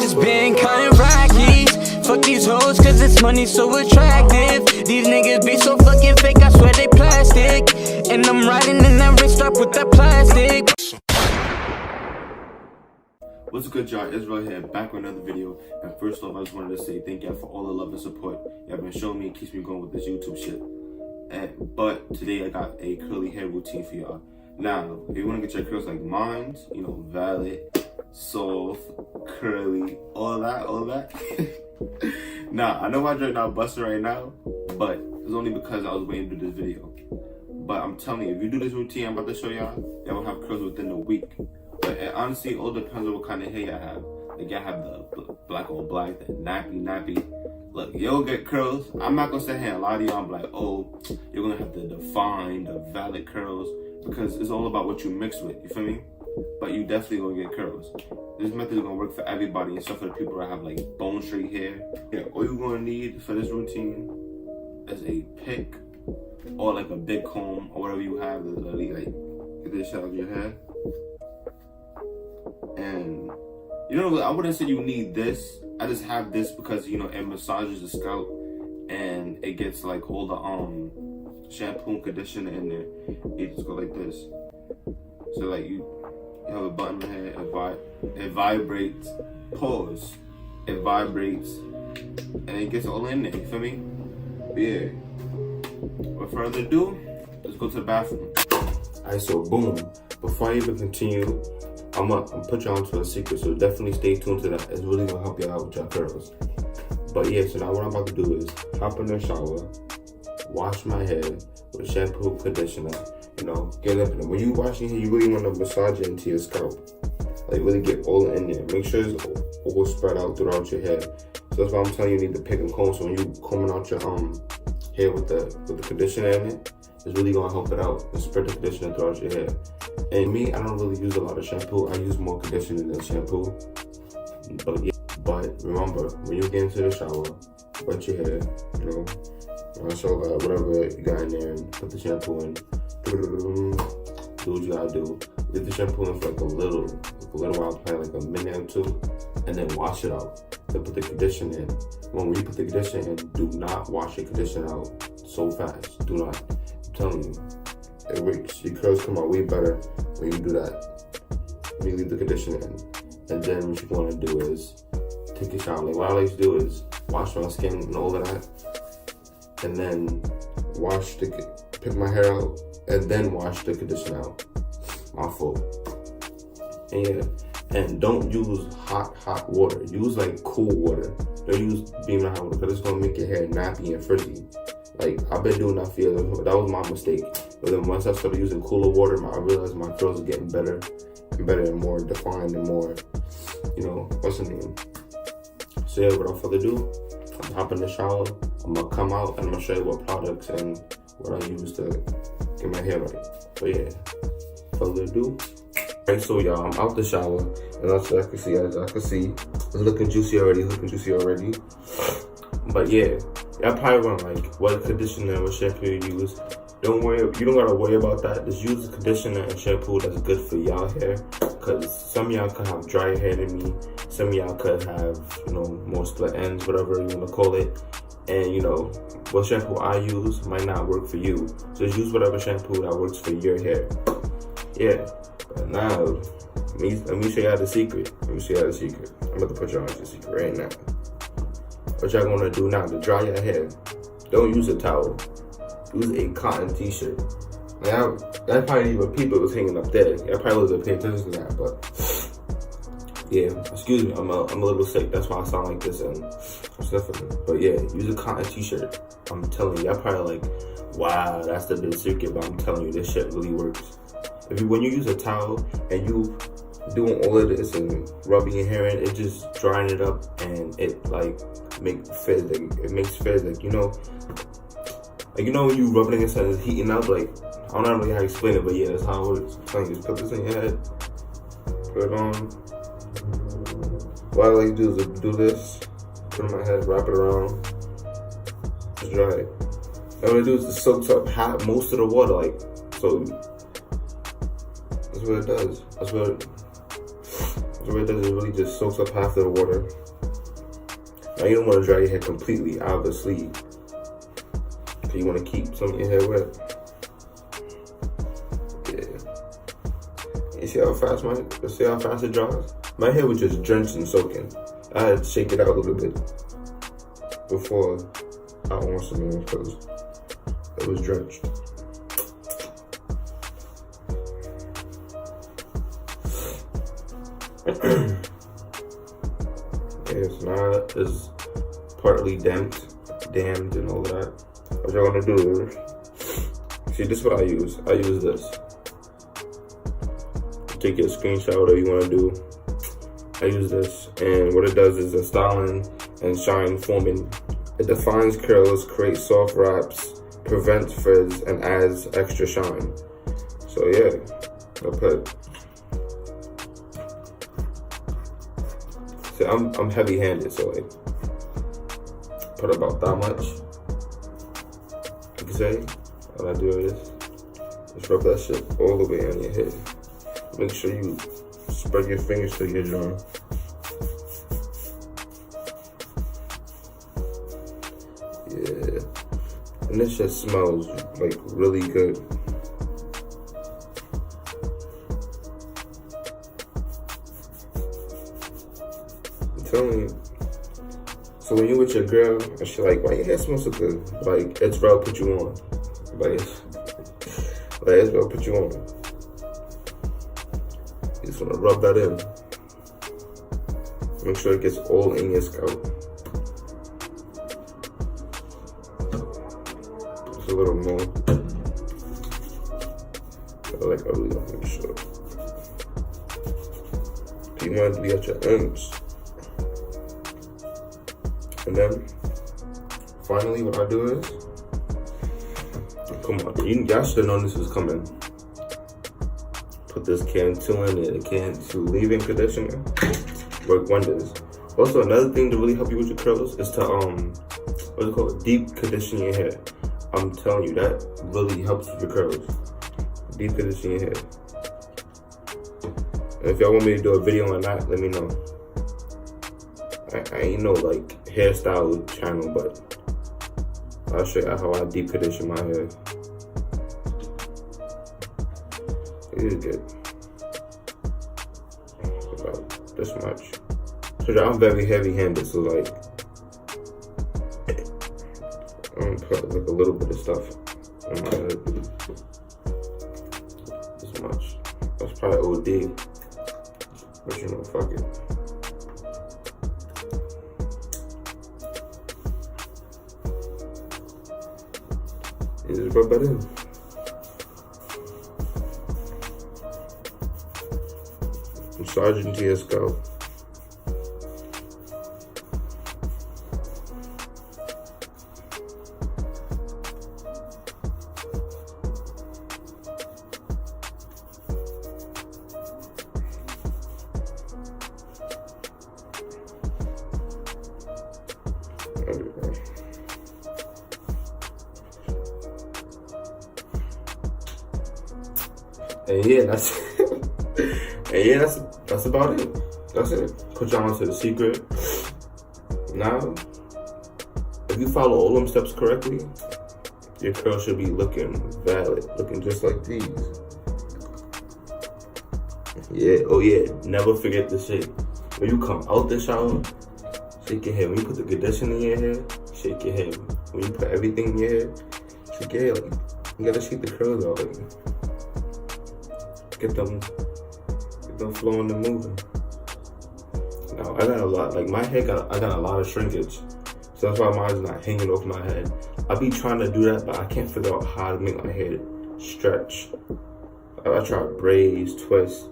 just been counting rackies. Fuck these hoes cause it's money so attractive. These niggas be so fucking fake, I swear they plastic. And I'm riding in that wrist up with that plastic. What's good, y'all? ItsRell here, back with another video. And first off, I just wanted to say thank y'all for all the love and support y'all been showing me. It keeps me going with this YouTube shit. But today I got a curly hair routine for y'all. Now, if you want to get your curls like mine, you know, valid, soft, curly, all that. Nah, I know my dread not busting right now, but it's only because I was waiting to do this video. But I'm telling you, if you do this routine I'm about to show y'all will have curls within a week. But it honestly all depends on what kind of hair y'all have. Like y'all have the black on black, the nappy. Look, you'll get curls. I'm not gonna sit here and lie to y'all and be like, oh, you're gonna have to define the valid curls, because it's all about what you mix with, you feel me? But you definitely gonna get curls. This method is gonna work for everybody, except for the people that have like bone straight hair. Yeah, all you're gonna need for this routine is a pick or like a big comb or whatever you have to like get this shit out of your hair. And you know, I wouldn't say you need this. I just have this because, you know, it massages the scalp and it gets like all the shampoo and conditioner in there. You just go like this. So like you have a button here, it vibrates, pause, it vibrates, and it gets all in there, you feel me? But yeah, without further ado, let's go to the bathroom. Alright, so boom, before I even continue, I'm put y'all onto a secret, so definitely stay tuned to that. It's really gonna help you out with your curls. But yeah, so now what I'm about to do is hop in the shower, wash my hair with shampoo, conditioner, you know, get up in it. When you wash your hair, you really wanna massage it into your scalp. Like really get all in there. Make sure it's all spread out throughout your hair. So that's why I'm telling you, you need to pick and comb. So when you combing out your hair with the conditioner in it, it's really gonna help it out and spread the conditioner throughout your hair. And me, I don't really use a lot of shampoo. I use more conditioner than shampoo. But yeah, but remember, when you get into the shower, wet your hair, you know, whatever you got in there, and put the shampoo in. Do what you gotta do. Get the shampoo in for like a little while, probably like a minute or two, and then wash it out. Then put the conditioner in. When you put the conditioner in, do not wash your conditioner out so fast. Do not. I'm telling you, it works. Your curls come out way better when you do that. When you leave the conditioner in. And then what you want to do is take a shower. Like what I like to do is wash my skin and all of that, and then pick my hair out, and then wash the conditioner out. My fault. And yeah, and don't use hot water. Use like cool water. Don't use beaming hot water, because it's gonna make your hair nappy and frizzy. Like I've been doing that for years. That was my mistake. But then once I started using cooler water, I realized my curls are getting better and more defined and more, you know, what's the name? So yeah, without further ado, I'm hopping in the shower. I'm gonna come out and I'm gonna show you what products and what I use to get my hair right. So yeah, further ado. Alright, so y'all, I'm out the shower, and as I can see, it's looking juicy already. But yeah, y'all probably want like what conditioner, what shampoo you use. Don't worry, you don't gotta worry about that. Just use the conditioner and shampoo that's good for y'all hair, because some of y'all could have drier hair than me. Some of y'all could have, you know, more split ends, whatever you wanna call it. And you know, what shampoo I use might not work for you. So just use whatever shampoo that works for your hair. Yeah, but now, let me show y'all the secret. I'm about to put y'all on the secret right now. What y'all gonna do now to dry your hair? Don't use a towel. Use a cotton t-shirt. Now, that probably even people was hanging up there. I probably wasn't paying attention to that, but yeah, excuse me, I'm a little sick. That's why I sound like this and I'm sniffling. But yeah, use a cotton t-shirt. I'm telling you, I probably like, wow, that's the big secret, but I'm telling you, this shit really works. When you use a towel and you doing all of this and rubbing your hair in, it just drying it up and it like makes fizz. It makes fizz, like, you know. Like, you know when you rub it against it, it's heating up, like, I don't know really how to explain it, but yeah, that's how it works. I'm telling you, just put this in your head, put it on. What I like to do is do this, put it in my head, wrap it around, just dry it. And what I do is it soaks up most of the water, like, so that's what it does. what it does is it really just soaks up half of the water. Now you don't want to dry your hair completely, obviously. You want to keep some of your hair wet. Yeah. You see how fast it dries? My hair was just drenched and soaking. I had to shake it out a little bit before I washed it in because it was drenched. Yeah, so now it's partly dammed and all that. What y'all gonna do is, see, this is what I use. I use this. Take your screenshot, whatever you wanna do. I use this, and what it does is a styling and shine foaming. It defines curls, creates soft wraps, prevents frizz, and adds extra shine. So yeah, I'll put. See, I'm heavy-handed, so like, put about that much. You can say, all I do is just rub that shit all the way on your head. Make sure you spread your fingers till you're dry. Yeah, and this shit smells like really good. I'm telling you. So when you with your girl and she like, why your hair smells so good? Like, ItsRell put you on. Like ItsRell put you on. You just wanna rub that in. Make sure it gets all in your scalp. Just a little more. Like, I really want to make sure. You want to be at your ends. And then, finally, what I do is, come on, y'all should have known this was coming. Put this can 2 in there, the can 2 leave-in conditioner, work wonders. Also, another thing to really help you with your curls is to, what's it called, deep condition your hair. I'm telling you, that really helps with your curls. Deep condition your hair. And if y'all want me to do a video on that, let me know. I ain't no like hairstyle channel, but I'll show you how I deep condition my hair. It is good. About this much. So I'm very heavy-handed, so like I'm gonna put like a little bit of stuff on my head. This much. That's probably OD. But you know, fuck it. You just rub that in. Massage into your scalp. There we go. And yeah, that's that's about it. That's it. Put y'all onto the secret. Now, if you follow all them steps correctly, your curl should be looking valid, looking just like these. Yeah, oh yeah, never forget the shake. When you come out the shower, shake your hair. When you put the conditioner in your hair, shake your hair. When you put everything in your hair, shake your hair. Like, you gotta shake the curls out. Like, get them flowing and moving. Now I got a lot, like my hair I got a lot of shrinkage, so that's why mine's not hanging off my head. I be trying to do that, but I can't figure out how to make my hair stretch. I try braids, twist,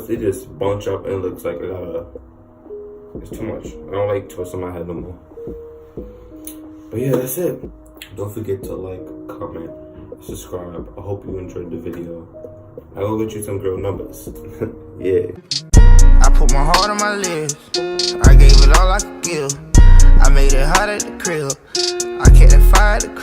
they just bunch up and it looks like it's too much. I don't like twisting my head no more. But yeah, that's it. Don't forget to like, comment, subscribe. I hope you enjoyed the video. I will get you some girl numbers. Yeah. I put my heart on my lips. I gave it all I could give. I made it hot at the crib. I kept that fire at the crib.